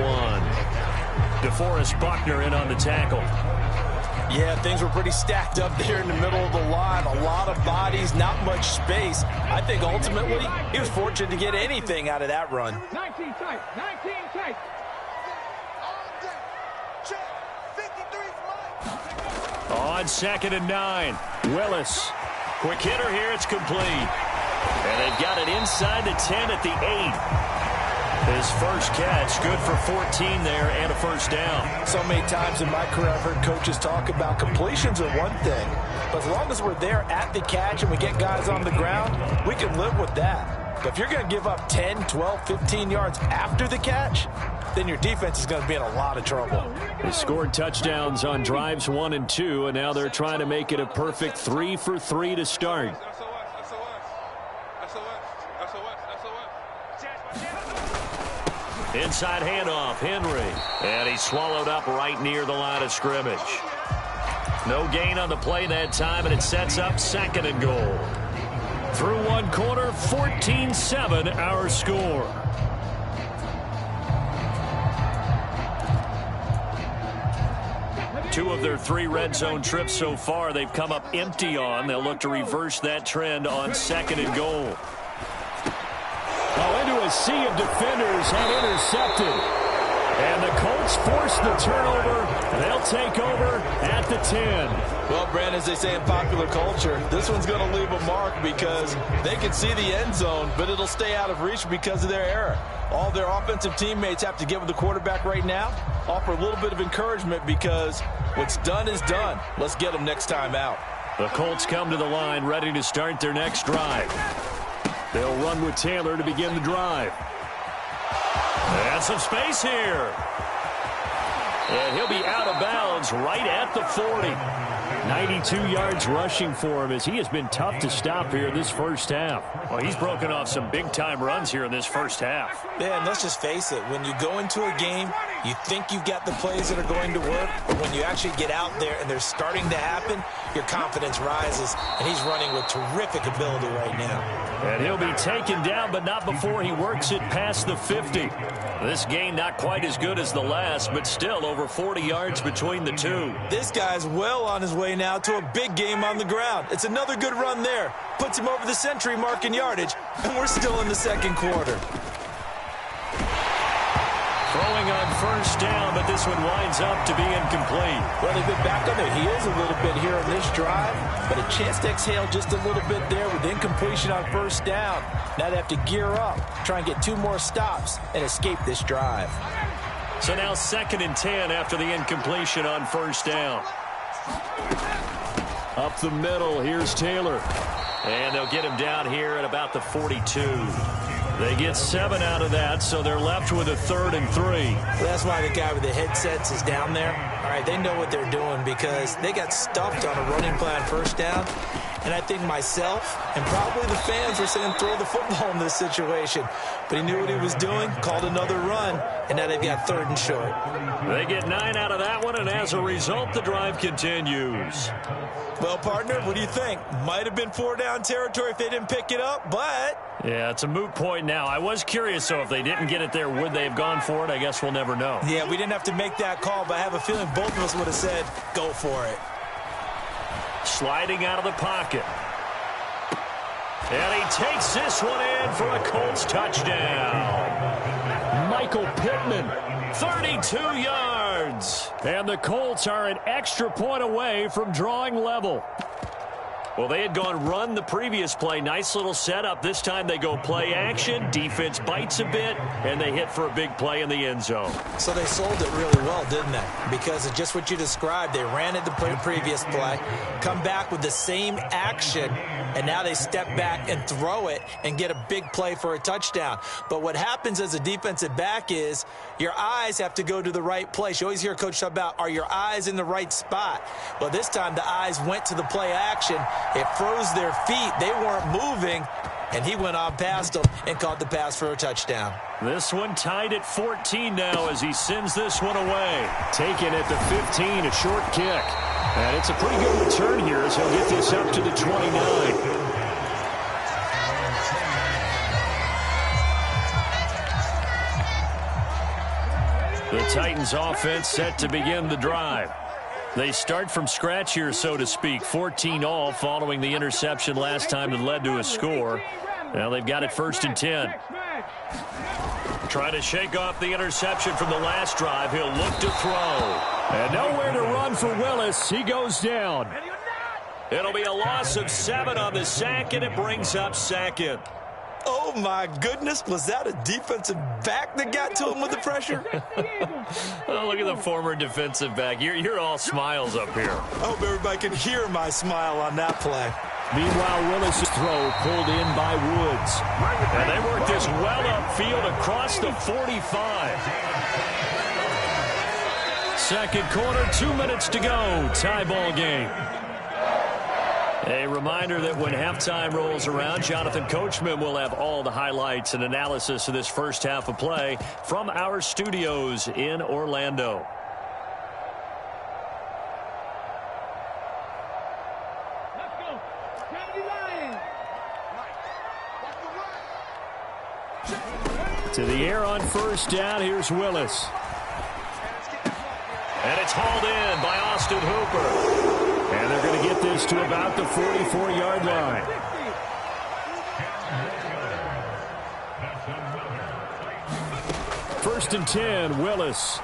DeForest Buckner in on the tackle. Yeah, things were pretty stacked up there in the middle of the line. A lot of bodies, not much space. I think ultimately he was fortunate to get anything out of that run. 19 tight, 19 tight. On 2nd and 9. Willis. Quick hitter here. It's complete. And they've got it inside the 10 at the 8. His first catch, good for 14 there and a 1st down. So many times in my career I've heard coaches talk about completions are one thing, But as long as we're there at the catch and we get guys on the ground, we can live with that. But if you're going to give up 10, 12, 15 yards after the catch, then your defense is going to be in a lot of trouble. They scored touchdowns on drives 1 and 2, and now they're trying to make it a perfect 3 for 3 to start. Inside handoff, Henry. And he's swallowed up right near the line of scrimmage. No gain on the play that time, and it sets up 2nd and goal. Through 1 quarter, 14-7 our score. Two of their 3 red zone trips so far they've come up empty on. They'll look to reverse that trend on 2nd and goal. Oh, into a sea of defenders and intercepted. And the Colts force the turnover. They'll take over at the 10. Well, Brandon, as they say in popular culture, this one's going to leave a mark because they can see the end zone, but it'll stay out of reach because of their error. All their offensive teammates have to give the quarterback right now, offer a little bit of encouragement because what's done is done. Let's get them next time out. The Colts come to the line ready to start their next drive. They'll run with Taylor to begin the drive. And some space here. And he'll be out of bounds right at the 40. 92 yards rushing for him as he has been tough to stop here this first half. Well, he's broken off some big-time runs here in this first half. Yeah, and let's just face it. When you go into a game, you think you've got the plays that are going to work, but when you actually get out there and they're starting to happen, your confidence rises, and he's running with terrific ability right now. And he'll be taken down, but not before he works it past the 50. This game not quite as good as the last, but still over 40 yards between the two. This guy's well on his way now to a big game on the ground. It's another good run there. Puts him over the century mark in yardage, and we're still in the 2nd quarter. Throwing on first down, but this one winds up to be incomplete. Well, they've been back on their heels a little bit here on this drive, but a chance to exhale just a little bit there with incompletion on first down. Now they have to gear up, try and get 2 more stops, and escape this drive. So now 2nd and 10 after the incompletion on first down. Up the middle, here's Taylor. And they'll get him down here at about the 42. They get 7 out of that, so they're left with a 3rd and 3. Well, that's why the guy with the headsets is down there. All right, they know what they're doing because they got stuffed on a running play on first down. And I think myself and probably the fans were saying throw the football in this situation. But he knew what he was doing, called another run, and now they've got 3rd and short. They get 9 out of that one, and as a result, the drive continues. Well, partner, what do you think? Might have been 4-down territory if they didn't pick it up, but... Yeah, it's a moot point now. I was curious, so if they didn't get it there, would they have gone for it? I guess we'll never know. Yeah, we didn't have to make that call, but I have a feeling both of us would have said, go for it. Sliding out of the pocket. And he takes this one in for a Colts touchdown. Michael Pittman, 32 yards. And the Colts are an extra point away from drawing level. Well, they had gone run the previous play. Nice little setup. This time they go play action. Defense bites a bit, and they hit for a big play in the end zone. So they sold it really well, didn't they? Because of just what you described. They ran it the previous play, come back with the same action, and now they step back and throw it and get a big play for a touchdown. But what happens as a defensive back is your eyes have to go to the right place. You always hear Coach talk about, are your eyes in the right spot? Well, this time the eyes went to the play action. It froze their feet. They weren't moving, and he went on past them and caught the pass for a touchdown. This one tied at 14 now as he sends this one away. Taken at the 15, a short kick. And it's a pretty good return here as he'll get this up to the 29. The Titans offense set to begin the drive. They start from scratch here, so to speak. 14-all following the interception last time that led to a score. Now they've got it 1st and 10. Trying to shake off the interception from the last drive. He'll look to throw. And nowhere to run for Willis. He goes down. It'll be a loss of 7 on the sack, and it brings up 2nd. Oh, my goodness. Was that a defensive back that got to him with the pressure? Oh, look at the former defensive back. You're all smiles up here. I hope everybody can hear my smile on that play. Meanwhile, Willis' throw pulled in by Woods. And they work this well upfield across the 45. Second quarter, 2 minutes to go. Tie ball game. A reminder that when halftime rolls around, Jonathan Coachman will have all the highlights and analysis of this first half of play from our studios in Orlando. Let's go. Kennedy Lions. To the air on first down. Here's Willis. And it's hauled in by Austin Hooper. And they're going to get this to about the 44-yard line. First and 10, Willis.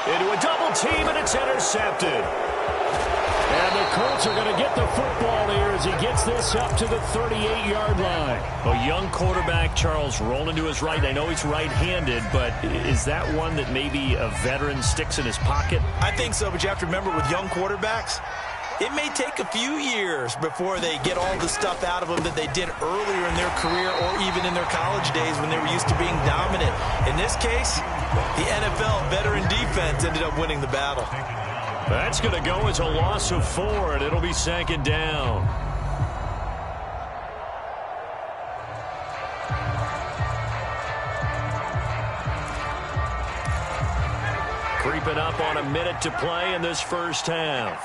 Into a double team, and it's intercepted. And the Colts are going to get the football here as he gets this up to the 38-yard line. A young quarterback, Charles, rolling to his right. I know he's right-handed, but is that one that maybe a veteran sticks in his pocket? I think so, but you have to remember with young quarterbacks, it may take a few years before they get all the stuff out of them that they did earlier in their career or even in their college days when they were used to being dominant. In this case, the NFL veteran defense ended up winning the battle. That's going to go as a loss of 4, and it'll be second down. Creeping up on a minute to play in this first half.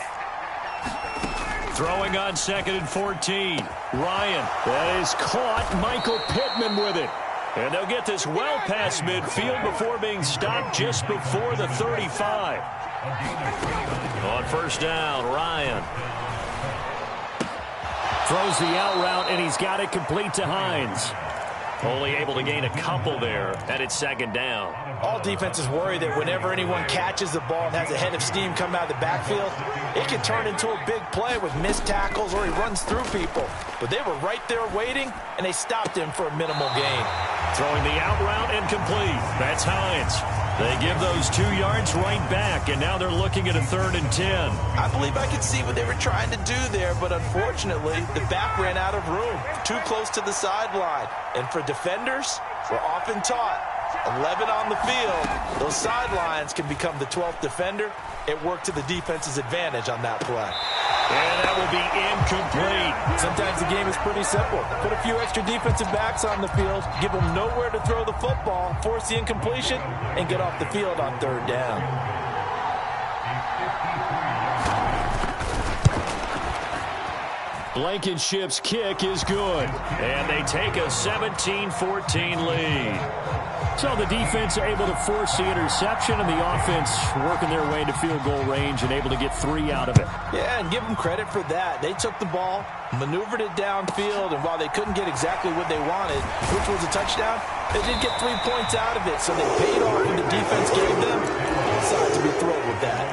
Throwing on second and 14. Ryan. That is caught. Michael Pittman with it. And they'll get this well past midfield before being stopped just before the 35. On first down, Ryan. Throws the out route, and he's got it complete to Hines. Only able to gain a couple there, and it's second down. All defenses worry that whenever anyone catches the ball and has a head of steam come out of the backfield, it can turn into a big play with missed tackles or he runs through people. But they were right there waiting, and they stopped him for a minimal gain. Throwing the out route incomplete. That's Hines. They give those 2 yards right back, and now they're looking at a 3rd and 10. I believe I could see what they were trying to do there, but unfortunately, the back ran out of room, too close to the sideline. And for defenders, we're often taught, 11 on the field, those sidelines can become the 12th defender. It worked to the defense's advantage on that play. And that will be incomplete. Sometimes the game is pretty simple. Put a few extra defensive backs on the field, give them nowhere to throw the football, force the incompletion, and get off the field on 3rd down. Blankenship's kick is good. And they take a 17-14 lead. So the defense able to force the interception, and the offense working their way into field goal range and able to get 3 out of it. Yeah, and give them credit for that. They took the ball, maneuvered it downfield, and while they couldn't get exactly what they wanted, which was a touchdown, they did get 3 points out of it, so they paid off what the defense gave them. Both sides to be thrilled with that.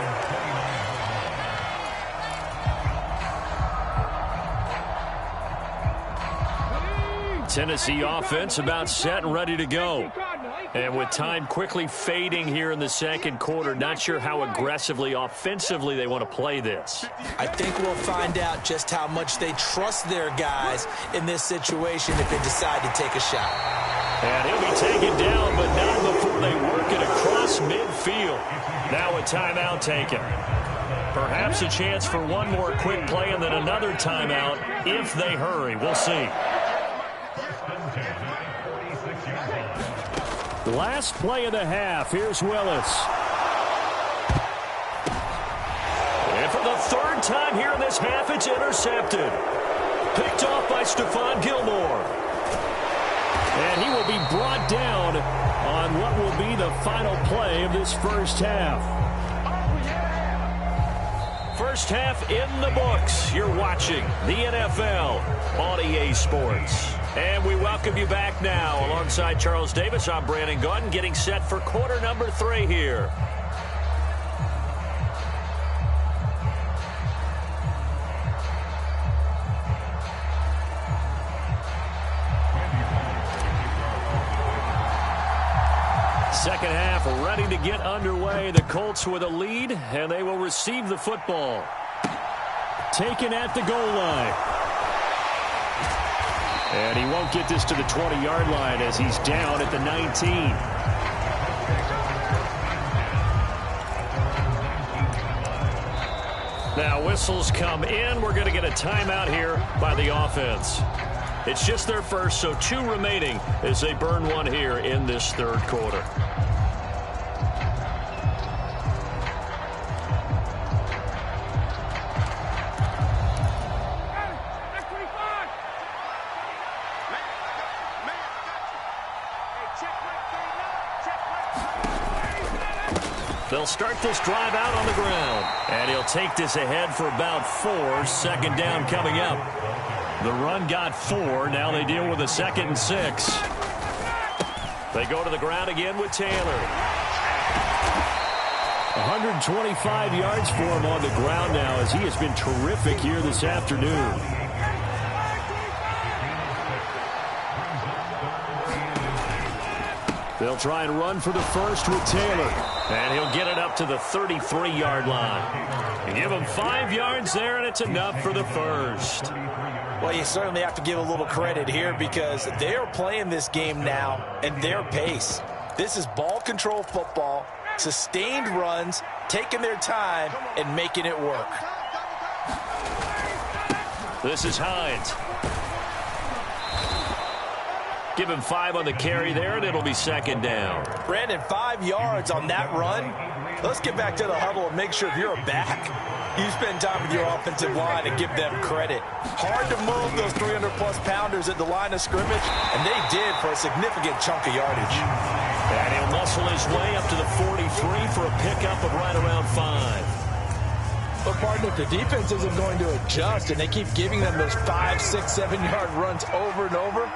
Tennessee offense about set and ready to go. And with time quickly fading here in the second quarter, not sure how aggressively, offensively they want to play this. I think we'll find out just how much they trust their guys in this situation if they decide to take a shot. And he'll be taken down, but not before they work it across midfield. Now a timeout taken. Perhaps a chance for one more quick play and then another timeout if they hurry. We'll see. Last play of the half. Here's Willis. And for the 3rd time here in this half, it's intercepted. Picked off by Stephon Gilmore. And he will be brought down on what will be the final play of this first half. First half in the books. You're watching the NFL on EA Sports. And we welcome you back now. Alongside Charles Davis, I'm Brandon Gaudin, getting set for quarter number 3 here. Second half ready to get underway. The Colts with a lead, and they will receive the football. Taken at the goal line. And he won't get this to the 20-yard line as he's down at the 19. Now whistles come in. We're going to get a timeout here by the offense. It's just their first, so 2 remaining as they burn one here in this third quarter. They'll start this drive out on the ground. And he'll take this ahead for about 4. Second down coming up. The run got 4. Now they deal with a 2nd and 6. They go to the ground again with Taylor. 125 yards for him on the ground now as he has been terrific here this afternoon. They'll try and run for the first with Taylor. And he'll get it up to the 33-yard line. And give him 5 yards there, and it's enough for the first. Well, you certainly have to give a little credit here because they are playing this game now at their pace. This is ball control football, sustained runs, taking their time, and making it work. This is Hines. Give him 5 on the carry there, and it'll be second down. Brandon, 5 yards on that run. Let's get back to the huddle and make sure if you're a back, you spend time with your offensive line and give them credit. Hard to move those 300-plus pounders at the line of scrimmage, and they did for a significant chunk of yardage. And he'll muscle his way up to the 43 for a pickup of right around 5. But, partner, if the defense isn't going to adjust and they keep giving them those 5, 6, 7-yard runs over and over,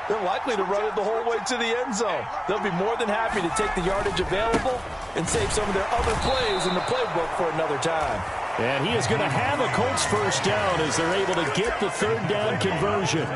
they're likely to run it the whole way to the end zone. They'll be more than happy to take the yardage available and save some of their other plays in the playbook for another time. And he is going to have a Colts first down as they're able to get the third down conversion.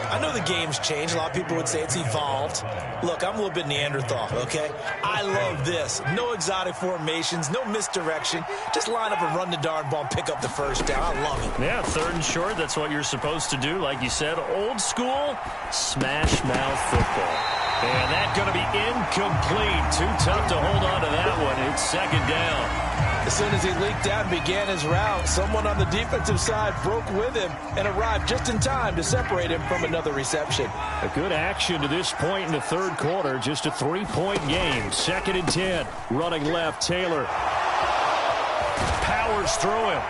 I know the game's changed. A lot of people would say it's evolved. Look, I'm a little bit Neanderthal, okay? I love this. No exotic formations, no misdirection. Just line up and run the darn ball and pick up the first down. I love it. Yeah, third and short, that's what you're supposed to do. Like you said, old school, smash mouth football. And that's going to be incomplete. Too tough to hold on to that one. It's second down. As soon as he leaked out and began his route, someone on the defensive side broke with him and arrived just in time to separate him from another reception. A good action to this point in the third quarter. Just a 3-point game. Second and 10. Running left, Taylor. Powers through him.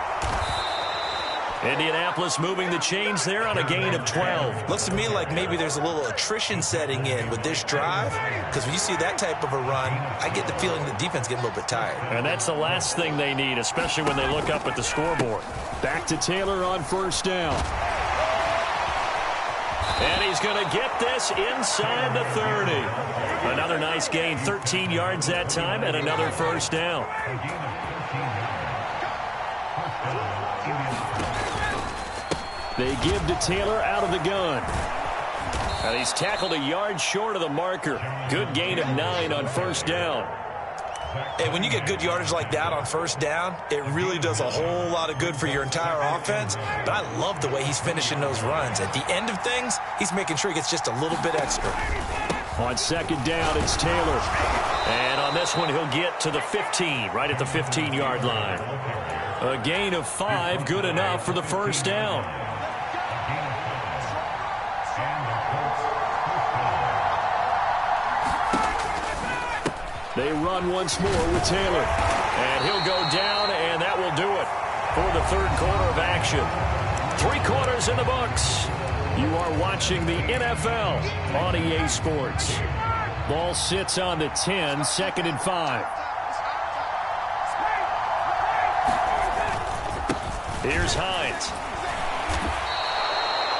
Indianapolis moving the chains there on a gain of 12. Looks to me like maybe there's a little attrition setting in with this drive, because when you see that type of a run, I get the feeling the defense getting a little bit tired. And that's the last thing they need, especially when they look up at the scoreboard. Back to Taylor on first down. And he's going to get this inside the 30. Another nice gain, 13 yards that time, and another first down. They give to Taylor out of the gun. And he's tackled a yard short of the marker. Good gain of 9 on first down. Hey, when you get good yardage like that on first down, it really does a whole lot of good for your entire offense. But I love the way he's finishing those runs. At the end of things, he's making sure he gets just a little bit extra. On second down, it's Taylor. And on this one, he'll get to the 15, right at the 15-yard line. A gain of 5, good enough for the first down. They run once more with Taylor. And he'll go down, and that will do it for the third quarter of action. 3 quarters in the books. You are watching the NFL on EA Sports. Ball sits on the 10, second and 5. Here's Hines.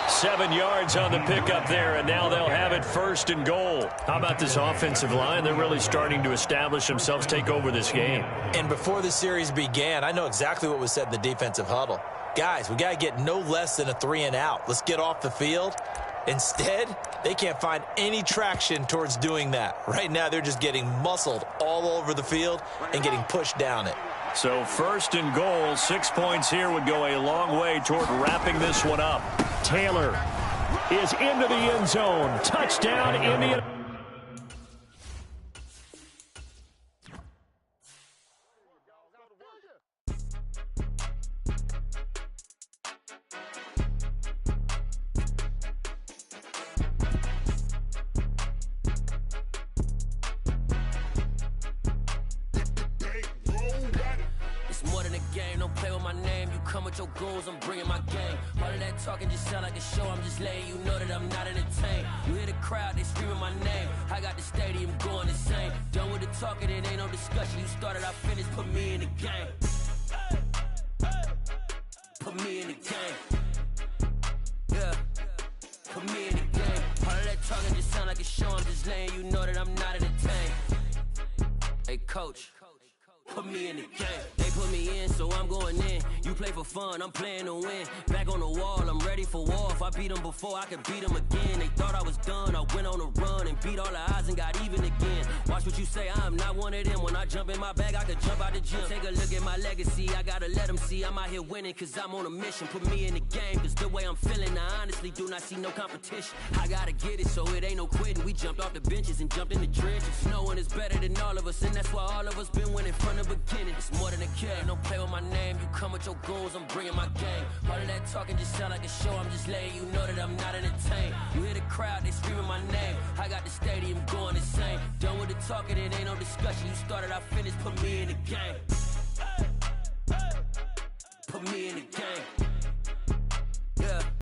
7 yards on the pickup there, and now they'll have it first and goal. How about this offensive line? They're really starting to establish themselves, take over this game. And before the series began, I know exactly what was said in the defensive huddle. Guys, we got to get no less than a 3 and out. Let's get off the field Instead, they can't find any traction towards doing that. Right now, they're just getting muscled all over the field and getting pushed down it. So 1st and goal, 6 points here would go a long way toward wrapping this one up. Taylor is into the end zone. Touchdown, Indiana. Your goals, I'm bringing my game. All of that talking just sound like a show. I'm just letting you know that I'm not entertained. You hear the crowd, they screaming my name. I got the stadium going insane. Done with the talking, it ain't no discussion. You started, I finished, put me in the game. Put me in the game. Yeah, put me in the game. All of that talking just sound like a show. I'm just letting you know that I'm not entertained. Hey, coach. Put me in the game. They put me in, so I'm going in. You play for fun, I'm playing to win. Back on the wall, I'm ready for war. If I beat them before, I could beat them again. They thought I was done, I went on a run and beat all the odds and got even again. Watch what you say, I'm not one of them. When I jump in my bag, I could jump out the gym. Take a look at my legacy, I gotta let them see I'm out here winning, cause I'm on a mission. Put me in the game, cause the way I'm feeling, I honestly do not see no competition. I gotta get it, so it ain't no quitting. We jumped off the benches and jumped in the trenches. No one is better than all of us, and that's why all of us been winning from the beginning. It's more than a game, don't play with my name. You come with your goals, I'm bringing my game. All of that talking just sound like a show. I'm just letting you know that I'm not entertained. You hear the crowd, they screaming my name. I got the stadium going insane. Done with the talking, it ain't no discussion. You started, I finished, put me in the game. Put me in the game.